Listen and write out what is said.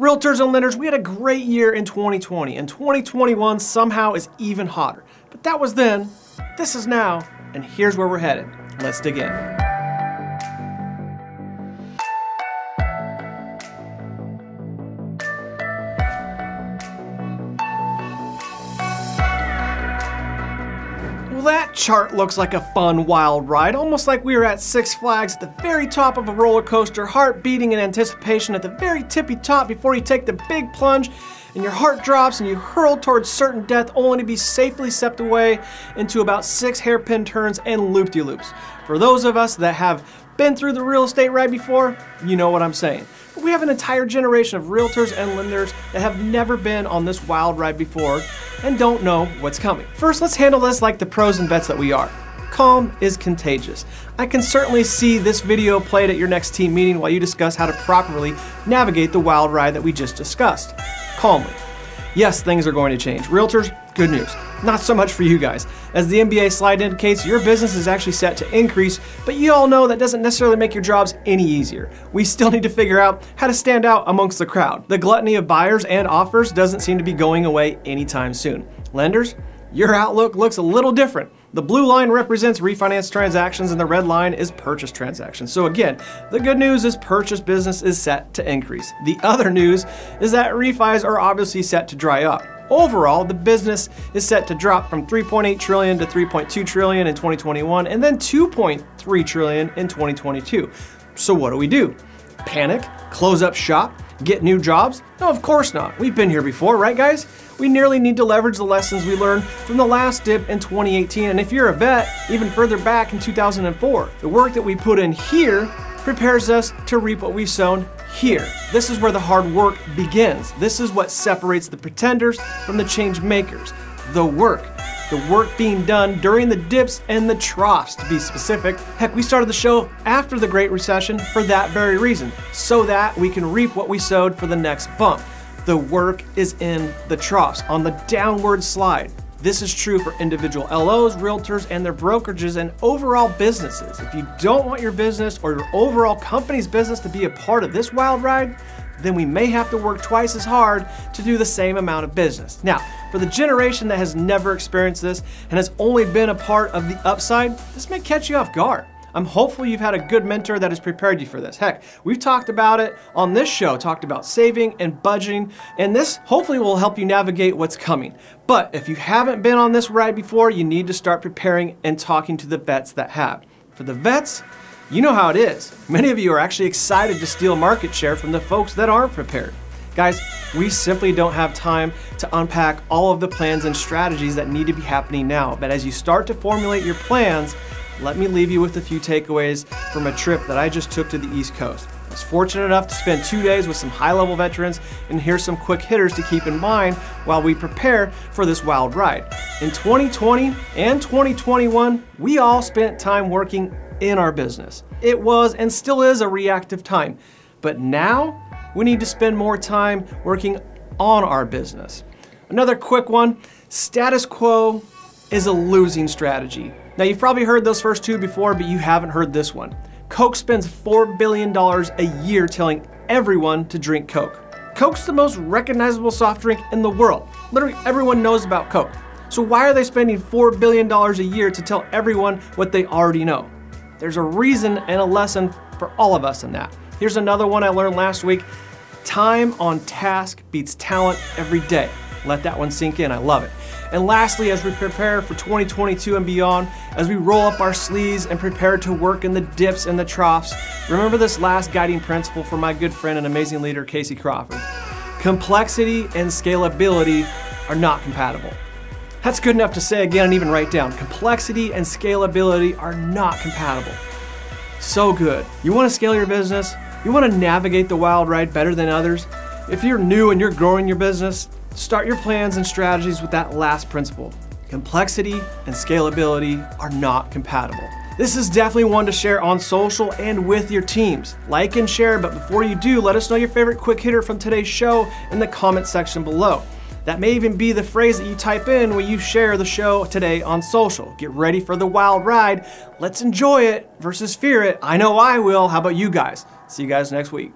Realtors and Lenders, we had a great year in 2020, and 2021 somehow is even hotter. But that was then, this is now, and here's where we're headed. Let's dig in. That chart looks like a fun, wild ride, almost like we were at Six Flags at the very top of a roller coaster, heart beating in anticipation at the very tippy top before you take the big plunge and your heart drops and you hurl towards certain death only to be safely swept away into about 6 hairpin turns and loop-de-loops. For those of us that have been through the real estate ride before, you know what I'm saying. But we have an entire generation of realtors and lenders that have never been on this wild ride before and don't know what's coming. First, let's handle this like the pros and vets that we are. Calm is contagious. I can certainly see this video played at your next team meeting while you discuss how to properly navigate the wild ride that we just discussed. Calmly. Yes, things are going to change. Realtors, good news. Not so much for you guys. As the NBA slide indicates, your business is actually set to increase, but you all know that doesn't necessarily make your jobs any easier. We still need to figure out how to stand out amongst the crowd. The gluttony of buyers and offers doesn't seem to be going away anytime soon. Lenders, your outlook looks a little different. The blue line represents refinance transactions and the red line is purchase transactions. So again, the good news is purchase business is set to increase. The other news is that refis are obviously set to dry up. Overall, the business is set to drop from 3.8 trillion to 3.2 trillion in 2021 and then 2.3 trillion in 2022. So what do? Panic? Close up shop? Get new jobs? No, of course not. We've been here before, right guys? We nearly need to leverage the lessons we learned from the last dip in 2018, and if you're a vet, even further back in 2004. The work that we put in here prepares us to reap what we've sown here. This is where the hard work begins. This is what separates the pretenders from the change makers. The work being done during the dips and the troughs, to be specific. Heck, we started the show after the Great Recession for that very reason, so that we can reap what we sowed for the next bump. The work is in the troughs, on the downward slide. This is true for individual LOs, realtors, and their brokerages and overall businesses. If you don't want your business or your overall company's business to be a part of this wild ride, then we may have to work twice as hard to do the same amount of business. Now, for the generation that has never experienced this and has only been a part of the upside, this may catch you off guard. I'm hopeful you've had a good mentor that has prepared you for this. Heck, we've talked about it on this show, talked about saving and budgeting, and this hopefully will help you navigate what's coming. But if you haven't been on this ride before, you need to start preparing and talking to the vets that have. For the vets, you know how it is. Many of you are actually excited to steal market share from the folks that aren't prepared. Guys, we simply don't have time to unpack all of the plans and strategies that need to be happening now. But as you start to formulate your plans, let me leave you with a few takeaways from a trip that I just took to the East Coast. I was fortunate enough to spend 2 days with some high-level veterans, and here's some quick hitters to keep in mind while we prepare for this wild ride. In 2020 and 2021, we all spent time working in our business. It was and still is a reactive time, but now we need to spend more time working on our business. Another quick one, status quo is a losing strategy. Now you've probably heard those first two before, but you haven't heard this one. Coke spends $4 billion a year telling everyone to drink Coke. Coke's the most recognizable soft drink in the world. Literally everyone knows about Coke. So why are they spending $4 billion a year to tell everyone what they already know? There's a reason and a lesson for all of us in that. Here's another one I learned last week. Time on task beats talent every day. Let that one sink in, I love it. And lastly, as we prepare for 2022 and beyond, as we roll up our sleeves and prepare to work in the dips and the troughs, remember this last guiding principle from my good friend and amazing leader, Casey Crawford. Complexity and scalability are not compatible. That's good enough to say again and even write down. Complexity and scalability are not compatible. So good. You want to scale your business? You want to navigate the wild ride better than others? If you're new and you're growing your business, start your plans and strategies with that last principle. Complexity and scalability are not compatible. This is definitely one to share on social and with your teams. Like and share, but before you do, let us know your favorite quick hitter from today's show in the comment section below. That may even be the phrase that you type in when you share the show today on social. Get ready for the wild ride. Let's enjoy it versus fear it. I know I will. How about you guys? See you guys next week.